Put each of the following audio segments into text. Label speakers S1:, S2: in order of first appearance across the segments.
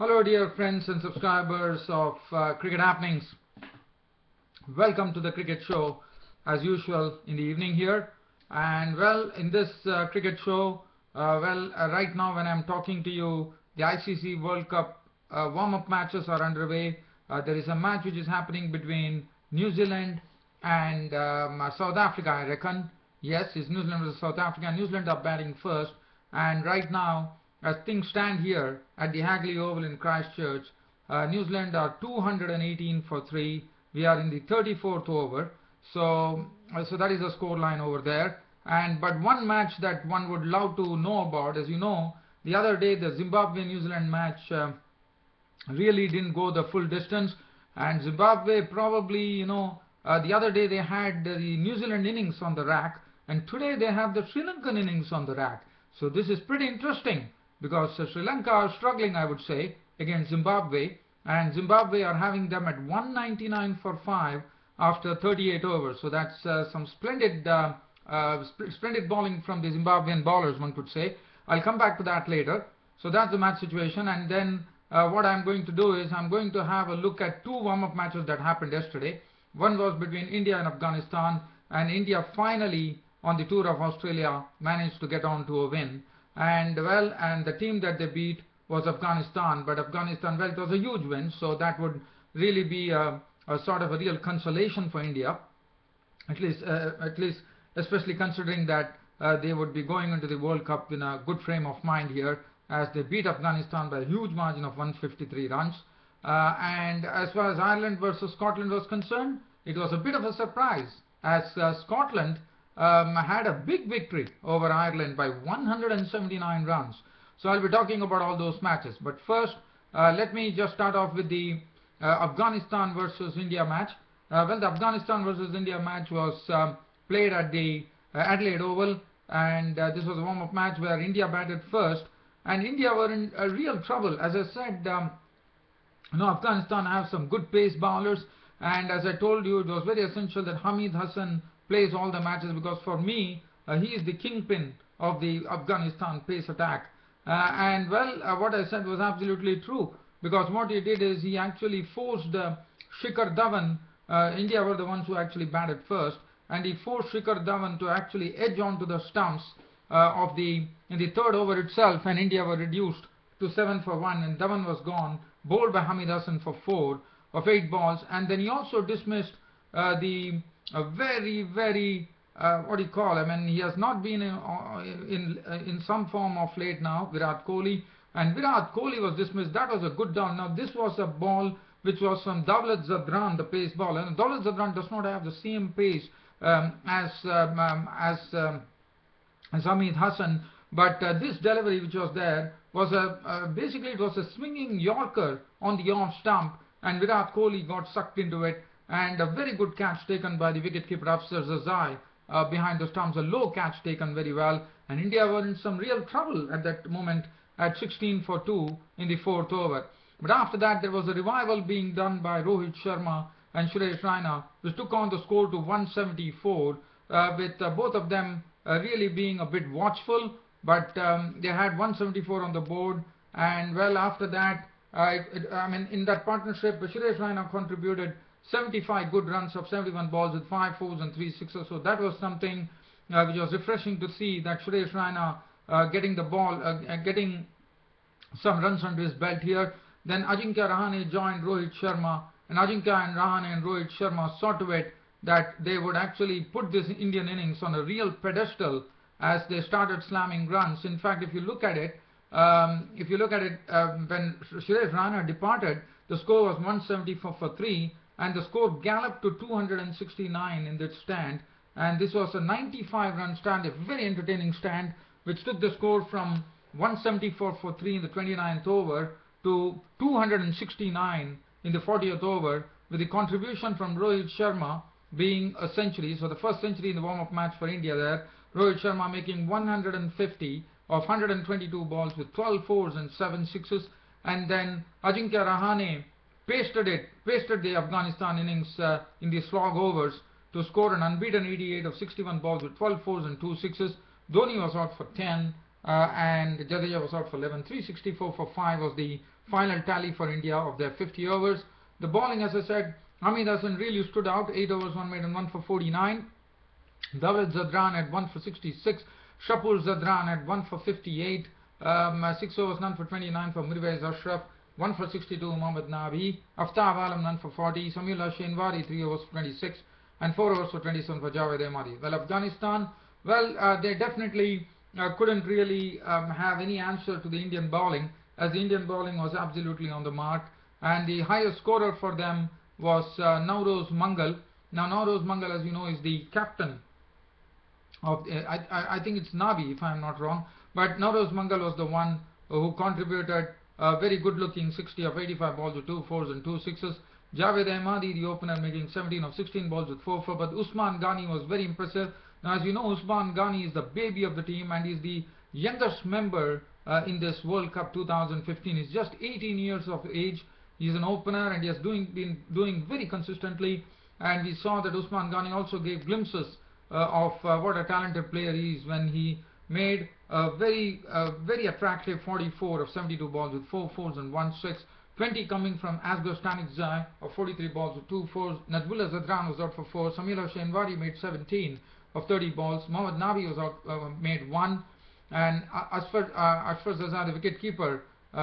S1: Hello dear friends and subscribers of Cricket Happenings. Welcome to the cricket show as usual in the evening here. And well, in this cricket show, right now when I'm talking to you, the ICC World Cup warm-up matches are underway. There is a match which is happening between New Zealand and South Africa, I reckon. Yes, it's New Zealand versus South Africa. New Zealand are batting first, and right now, as things stand here at the Hagley Oval in Christchurch, New Zealand are 218 for 3. We are in the 34th over, so that is the score line over there. But one match that one would love to know about, as you know, the other day the Zimbabwe-New Zealand match really didn't go the full distance, and Zimbabwe probably, the other day they had the New Zealand innings on the rack, and today they have the Sri Lankan innings on the rack. So this is pretty interesting, because Sri Lanka are struggling, I would say, against Zimbabwe, and Zimbabwe are having them at 199 for 5 after 38 overs. So that's some splendid bowling from the Zimbabwean bowlers, one could say. I'll come back to that later. So that's the match situation, and then what I'm going to do is I'm going to have a look at two warm-up matches that happened yesterday. One was between India and Afghanistan, and India finally on the tour of Australia managed to get on to a win. And the team that they beat was Afghanistan, but Afghanistan, well, it was a huge win, so that would really be a sort of a real consolation for India, at least especially considering that they would be going into the World Cup in a good frame of mind here, as they beat Afghanistan by a huge margin of 153 runs. And as far as Ireland versus Scotland was concerned, it was a bit of a surprise, as Scotland had a big victory over Ireland by 179 runs. So I'll be talking about all those matches. But first, let me just start off with the Afghanistan versus India match. The Afghanistan versus India match was played at the Adelaide Oval, and this was a warm-up match where India batted first, and India were in real trouble. As I said, Afghanistan have some good pace bowlers, and as I told you, it was very essential that Hamid Hassan plays all the matches, because for me, he is the kingpin of the Afghanistan pace attack. What I said was absolutely true, because what he did is he actually forced Shikhar Dhawan. India were the ones who actually batted first, and he forced Shikhar Dhawan to actually edge onto the stumps in the third over itself, and India were reduced to 7 for 1, and Dhawan was gone, bowled by Hamid Hassan for 4 of 8 balls, and then he also dismissed a very, very he has not been in some form of late now, Virat Kohli, and Virat Kohli was dismissed. That was a good down. Now this was a ball which was from Dawlat Zadran, the pace bowler, and Dawlat Zadran does not have the same pace as Hamid Hassan, but this delivery which was there was basically it was a swinging Yorker on the off stump, and Virat Kohli got sucked into it, and a very good catch taken by the wicketkeeper Afsar Zazai behind the stumps, a low catch taken very well, and India were in some real trouble at that moment at 16 for 2 in the 4th over. But after that there was a revival being done by Rohit Sharma and Suresh Raina, which took on the score to 174, with both of them really being a bit watchful, but they had 174 on the board, and well, after that, in that partnership, Suresh Raina contributed 75 good runs of 71 balls with 5 fours and 3 sixes. So that was something which was refreshing to see, that Suresh Raina getting the ball, getting some runs under his belt here. Then Ajinkya Rahane joined Rohit Sharma, and Ajinkya and Rahane and Rohit Sharma saw to it that they would actually put this Indian innings on a real pedestal as they started slamming runs. In fact, if you look at it, when Suresh Raina departed, the score was 174 for 3, and the score galloped to 269 in that stand, and this was a 95-run stand, a very entertaining stand, which took the score from 174 for 3 in the 29th over to 269 in the 40th over, with the contribution from Rohit Sharma being a century. So the first century in the warm-up match for India there, Rohit Sharma making 150 of 122 balls with 12 fours and 7 sixes, and then Ajinkya Rahane pasted the Afghanistan innings in the slog overs to score an unbeaten 88 of 61 balls with 12 fours and 2 sixes. Dhoni was out for 10, and Jadeja was out for 11. 364 for 5 was the final tally for India of their 50 overs. The bowling, as I said, Hamid Hassan really stood out. 8 overs, 1 maiden, 1 for 49. David Zadran at 1 for 66. Shapur Zadran at 1 for 58. 6 overs, none for 29 for Mirwais Ashraf. 1 for 62 Mohammad Nabi. Aftab Alam, none for 40. Samila Shenwari, 3 overs for 26. And 4 overs for 27 for Javed Ahmadi. Well, Afghanistan, they definitely couldn't really have any answer to the Indian bowling, as the Indian bowling was absolutely on the mark. And the highest scorer for them was Nauroz Mangal. Now, Nauroz Mangal, as you know, is the captain of, I think it's Nabi, if I'm not wrong. But Nauroz Mangal was the one who contributed a very good-looking 60 of 85 balls with 2 fours and 2 sixes. Javed Ahmadi, the opener, making 17 of 16 balls with 4 but Usman Ghani was very impressive. Now, as you know, Usman Ghani is the baby of the team and is the youngest member in this World Cup 2015. He's just 18 years of age. He's an opener and he has been doing very consistently. And we saw that Usman Ghani also gave glimpses of what a talented player he is when he made a very attractive 44 of 72 balls with 4 fours and 1 6. 20 coming from Asghar Stanikzai of 43 balls with 2 fours. Nazmullah Zadran was out for 4. Samila Shenwari made 17 of 30 balls. Mohammad Nabi was out, made 1. And Ashfar Zazar, the wicketkeeper,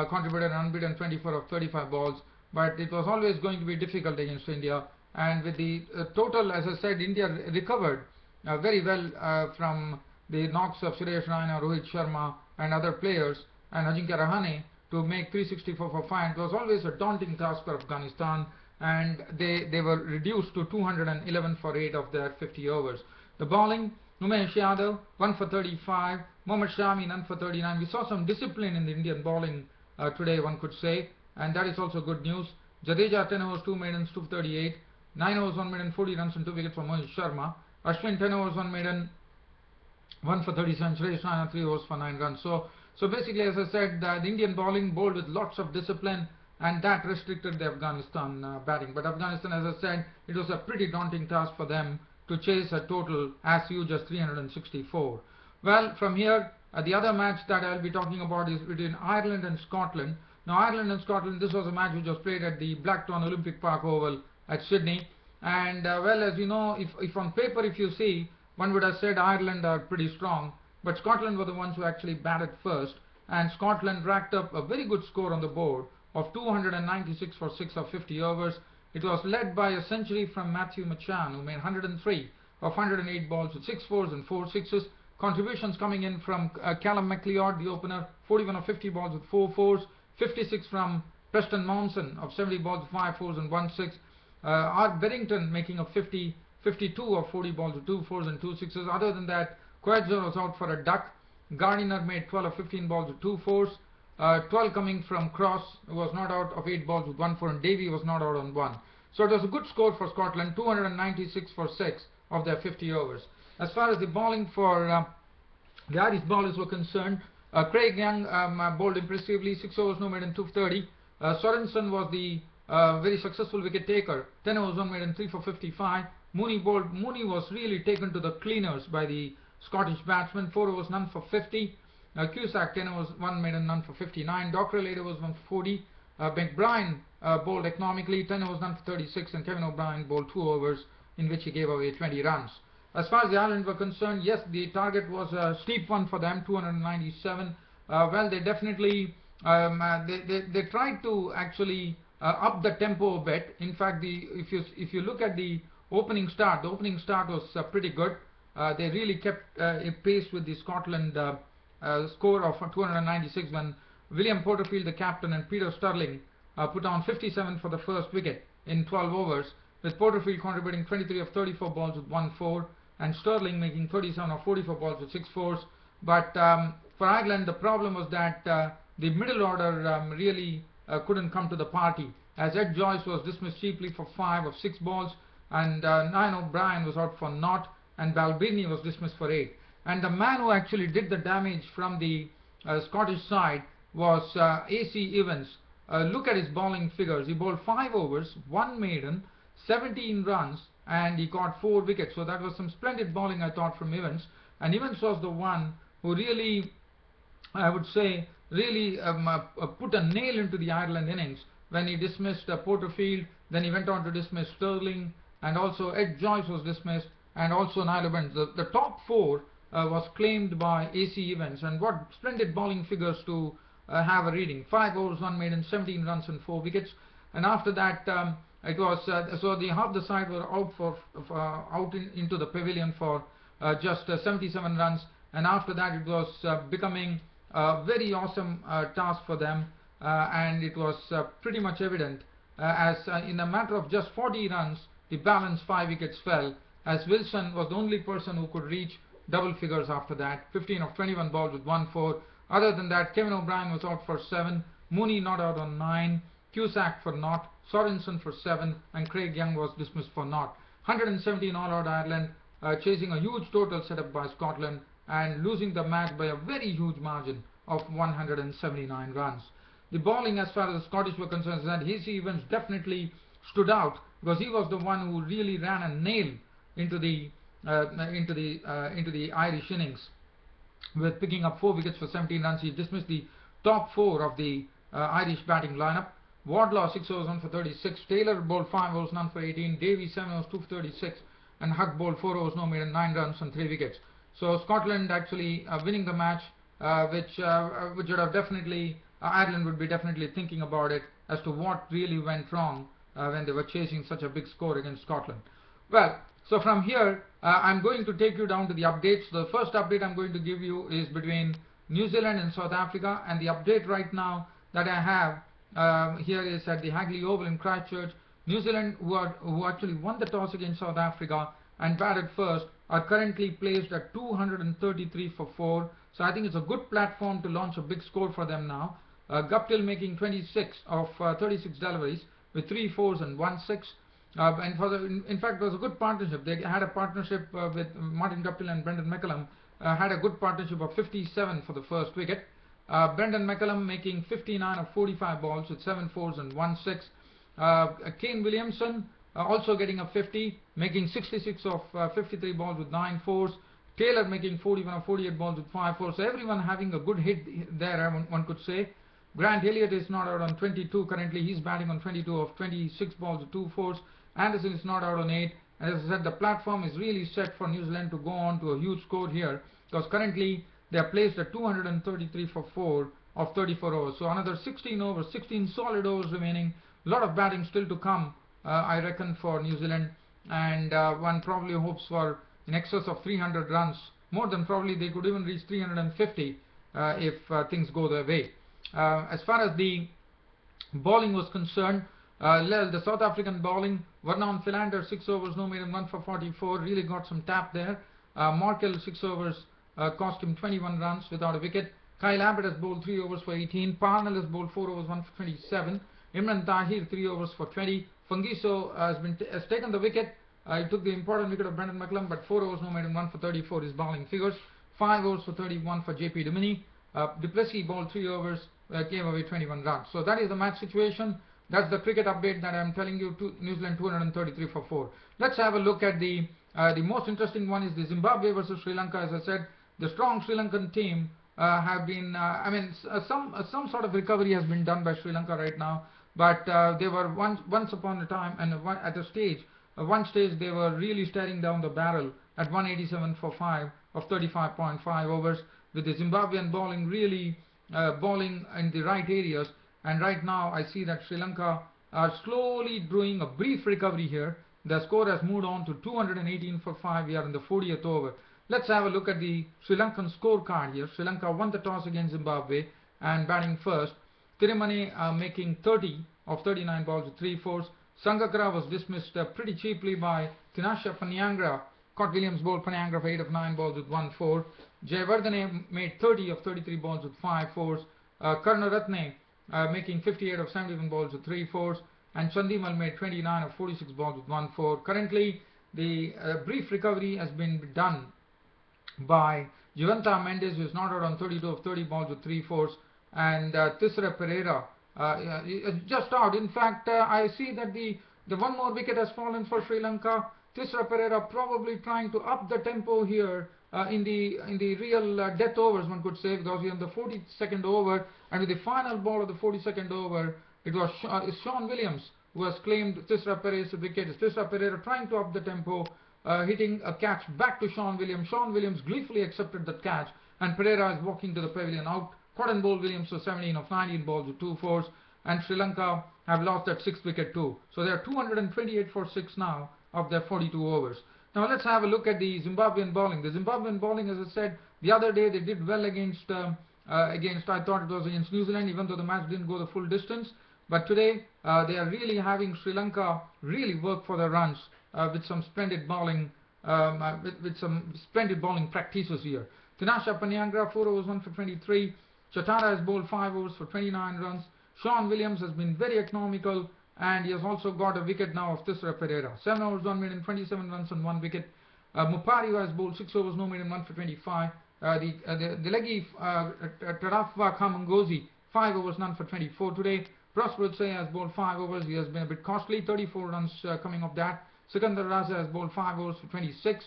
S1: contributed an unbeaten 24 of 35 balls. But it was always going to be difficult against India. And with the total, as I said, India recovered very well from the knocks of Suresh Raina, Rohit Sharma and other players, and Ajinkya Rahane to make 364 for 5. It was always a daunting task for Afghanistan, and they were reduced to 211 for 8 of their 50 overs. The bowling, Umesh Yadav 1 for 35, Mohammad Shami none for 39. We saw some discipline in the Indian bowling today, one could say, and that is also good news. Jadeja 10 overs 2 maidens 2 for 38, 9 overs 1 maiden 40 runs and 2 wickets for Mohit Sharma. Ashwin 10 overs 1 maiden 1 for 37, Suresh Raina 3 overs for 9 runs. So basically, as I said, the Indian bowling bowled with lots of discipline, and that restricted the Afghanistan batting. But Afghanistan, as I said, it was a pretty daunting task for them to chase a total as huge as 364. Well, from here, the other match that I'll be talking about is between Ireland and Scotland. Now, Ireland and Scotland, this was a match which was played at the Blacktown Olympic Park Oval at Sydney. And well, as you know, if on paper, if you see, one would have said Ireland are pretty strong, but Scotland were the ones who actually batted first, and Scotland racked up a very good score on the board of 296 for 6 of 50 overs. It was led by a century from Matthew Machan, who made 103 of 108 balls with 6 fours and 4 sixes. Contributions coming in from Callum McLeod, the opener, 41 of 50 balls with 4 fours. 56 from Preston Monson of 70 balls with 5 fours and 1 6. Art Berrington making a 52 of 40 balls with 2 fours and 2 sixes. Other than that, Quadzor was out for a duck. Gardiner made 12 of 15 balls with 2 fours. 12 coming from Cross, who was not out, of 8 balls with 1 4, and Davy was not out on 1. So it was a good score for Scotland, 296 for 6 of their 50 overs. As far as the bowling for the Irish bowlers were concerned, Craig Young bowled impressively, 6 overs, no maiden, 2 for 30. Sorensen was the very successful wicket taker, 10 overs, 1 maiden, 3 for 55. Mooney bowled. Mooney was really taken to the cleaners by the Scottish batsmen, 4 overs, none for 50. Cusack 10 overs, 1 maiden, none for 59. Dockrell 8 overs, 1 for 40. McBrien bowled economically, 10 overs, none for 36, and Kevin O'Brien bowled 2 overs in which he gave away 20 runs. As far as the Ireland were concerned, yes, the target was a steep one for them, 297. Well, they definitely they tried to actually up the tempo a bit. In fact, if you look at the opening start, was pretty good. They really kept a pace with the Scotland score of 296 when William Porterfield, the captain, and Peter Stirling put on 57 for the first wicket in 12 overs, with Porterfield contributing 23 of 34 balls with 1 4, and Stirling making 37 of 44 balls with 6 fours. But for Ireland, the problem was that the middle order really couldn't come to the party, as Ed Joyce was dismissed cheaply for 5 of 6 balls, and Niall O'Brien was out for naught, and Balbini was dismissed for 8. And the man who actually did the damage from the Scottish side was A.C. Evans. Look at his bowling figures. He bowled 5 overs, 1 maiden, 17 runs, and he caught 4 wickets. So that was some splendid bowling, I thought, from Evans. And Evans was the one who really I would say, really put a nail into the Ireland innings when he dismissed Porterfield. Then he went on to dismiss Sterling, and also Ed Joyce was dismissed, and also Niall Benz. The top four was claimed by AC Events, and what splendid bowling figures to have a reading. 5 overs, 1 maiden, 17 runs and 4 wickets. And after that, it was so the half the side were out into the pavilion for just 77 runs, and after that it was becoming a very awesome task for them, and it was pretty much evident as in a matter of just 40 runs the balance 5 wickets fell, as Wilson was the only person who could reach double figures after that. 15 of 21 balls with 1-4. Other than that, Kevin O'Brien was out for 7, Mooney not out on 9, Cusack for naught, Sorensen for 7, and Craig Young was dismissed for naught. 117 all out Ireland, chasing a huge total set up by Scotland and losing the match by a very huge margin of 179 runs. The bowling, as far as the Scottish were concerned, that AC Evans definitely stood out because he was the one who really ran a nail into the Irish innings, with picking up 4 wickets for 17 runs. He dismissed the top 4 of the Irish batting lineup. Wardlaw 6 overs, 1 for 36. Taylor bowled 5 overs, none for 18. Davies 7 overs, 2 for 36. And Huck bowled 4 overs, no maiden, 9 runs and 3 wickets. So Scotland actually winning the match, which would have definitely, Ireland would be definitely thinking about it as to what really went wrong when they were chasing such a big score against Scotland. Well, so from here, I'm going to take you down to the updates. The first update I'm going to give you is between New Zealand and South Africa, and the update right now that I have here is at the Hagley Oval in Christchurch. New Zealand, who actually won the toss against South Africa and batted first, are currently placed at 233 for 4. So I think it's a good platform to launch a big score for them now. Guptill making 26 of 36 deliveries with 3 fours and 1 6. And in fact, it was a good partnership. They had a partnership with Martin Guptill and Brendan McCullum, had a good partnership of 57 for the first wicket. Brendan McCullum making 59 of 45 balls with 7 fours and 1 6. Kane Williamson also getting a 50, making 66 of 53 balls with 9 fours. Taylor making 41 of 48 balls with 5 fours. So everyone having a good hit there, one could say. Grant Elliott is not out on 22 currently. He's batting on 22 of 26 balls with 2 fours. Anderson is not out on 8. And as I said, the platform is really set for New Zealand to go on to a huge score here, because currently they are placed at 233 for 4 of 34 overs. So another 16 overs, 16 solid overs remaining. A lot of batting still to come, I reckon, for New Zealand. And one probably hopes for in excess of 300 runs. More than probably they could even reach 350 if things go their way. As far as the bowling was concerned, the South African bowling, Vernon Philander 6 overs, no maiden, 1 for 44, really got some tap there. Markel 6 overs cost him 21 runs without a wicket. Kyle Abbott has bowled 3 overs for 18. Parnell has bowled 4 overs, 1 for 27. Imran Tahir 3 overs for 20. Fungiso has taken the wicket. He took the important wicket of Brendan McCullum, but 4 overs, no maiden, 1 for 34 is bowling figures. 5 overs for 31 for JP Duminy. Du Plessis bowled 3 overs, came away 21 runs. So that is the match situation. That's the cricket update that I'm telling you. New Zealand 233 for 4. Let's have a look at the most interesting one is the Zimbabwe versus Sri Lanka. As I said, the strong Sri Lankan team have been, some sort of recovery has been done by Sri Lanka right now. But they were once upon a time, and at a stage, one stage they were really staring down the barrel at 187 for 5 of 35.5 overs, with the Zimbabwean bowling really bowling in the right areas. And right now I see that Sri Lanka are slowly doing a brief recovery here. The score has moved on to 218 for 5. We are in the 40th over. Let's have a look at the Sri Lankan scorecard here. Sri Lanka won the toss against Zimbabwe and batting first. Tirimane making 30 of 39 balls with 3 fours. Sangakkara was dismissed pretty cheaply by Tinasha Paniangra. Scott Williams bowled Paniangra for 8 of 9 balls with 1 4. Jayawardene made 30 of 33 balls with 5 fours. Karunaratne making 58 of 71 balls with 3 fours. And Chandimal made 29 of 46 balls with 1 4. Currently, the brief recovery has been done by Juvanta Mendes, who is not out on 32 of 30 balls with 3 fours. And Tisra Pereira just out. In fact, I see that the one more wicket has fallen for Sri Lanka. Tisra Pereira probably trying to up the tempo here in the real death overs, one could say, because we are in the 42nd over, and with the final ball of the 42nd over, it was Sean Williams who has claimed Thisara Pereira's wicket. Thisara Pereira trying to up the tempo, hitting a catch back to Sean Williams. Sean Williams gleefully accepted that catch, and Pereira is walking to the pavilion out. Cotton Bowl Williams was 17 of 19 balls with 2 fours, and Sri Lanka have lost that 6th wicket too. So they are 228 for 6 now of their 42 overs. Now let's have a look at the Zimbabwean bowling. The Zimbabwean bowling, as I said, the other day they did well against I thought it was against New Zealand, even though the match didn't go the full distance. But today they are really having Sri Lanka really work for their runs with some splendid bowling, with some splendid bowling practices here. Tinasha Paniagra 4 overs 1 for 23. Chatara has bowled 5 overs for 29 runs. Sean Williams has been very economical, and he has also got a wicket now of Thisara Pereira. 7 overs 1 made in 27 runs on 1 wicket. Mupari has bowled 6 overs no made in 1 for 25. The leggy Tarafa Kamangozi 5 overs none for 24 today. Prosper has bowled 5 overs. He has been a bit costly, 34 runs coming off that. Sikandar Raza has bowled 5 overs for 26.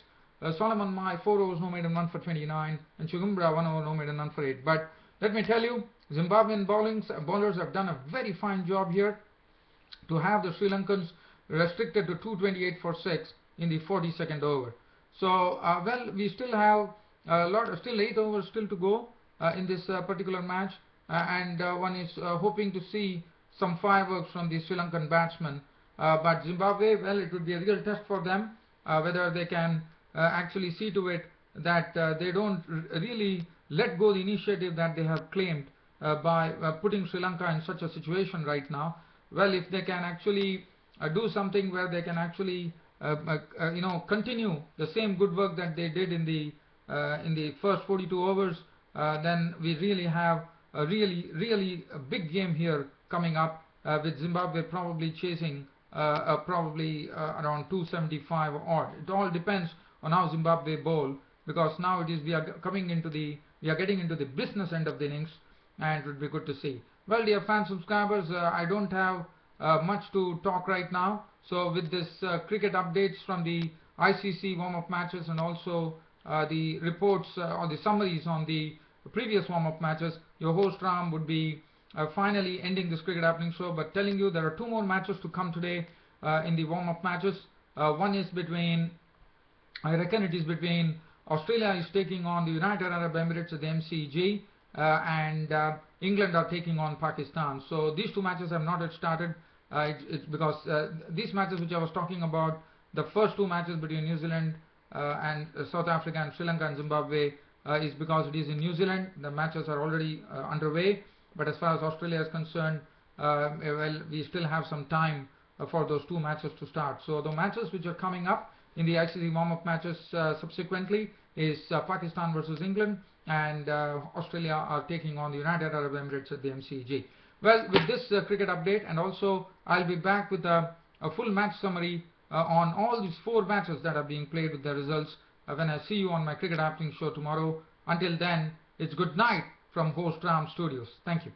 S1: Solomon Mai 4 overs no made in 1 for 29. And Chugumbra 1 over no made in 1 for 8. But let me tell you, Zimbabwean bowlers have done a very fine job here to have the Sri Lankans restricted to 228 for 6 in the 42nd over. So, well, we still have still 8 overs still to go in this particular match, and one is hoping to see some fireworks from the Sri Lankan batsmen. But Zimbabwe, well, it would be a real test for them whether they can actually see to it that they don't really let go the initiative that they have claimed by putting Sri Lanka in such a situation right now. Well, if they can actually do something where they can actually continue the same good work that they did in the first 42 overs, then we really have a really a big game here coming up, with Zimbabwe probably chasing around 275 odd. It all depends on how Zimbabwe bowl, because now we are getting into the business end of the innings, and it would be good to see. Well, dear fan subscribers, I don't have much to talk right now. So with this cricket updates from the ICC warm-up matches, and also the reports or the summaries on the previous warm-up matches, your host Ram would be finally ending this cricket happening show, but telling you there are 2 more matches to come today in the warm-up matches. One is between, I reckon it is between Australia is taking on the United Arab Emirates at the MCG, and England are taking on Pakistan. So these 2 matches have not yet started. It's because these matches which I was talking about, the first 2 matches between New Zealand and South Africa, and Sri Lanka and Zimbabwe, is because it is in New Zealand. The matches are already underway. But as far as Australia is concerned, well, we still have some time for those 2 matches to start. So the matches which are coming up in the ICC warm-up matches subsequently is Pakistan versus England, and Australia are taking on the United Arab Emirates at the MCG. Well, with this cricket update, and also I'll be back with a full match summary on all these 4 matches that are being played with the results when I see you on my Cricket Happening show tomorrow. Until then, it's good night from host Ram Studios. Thank you.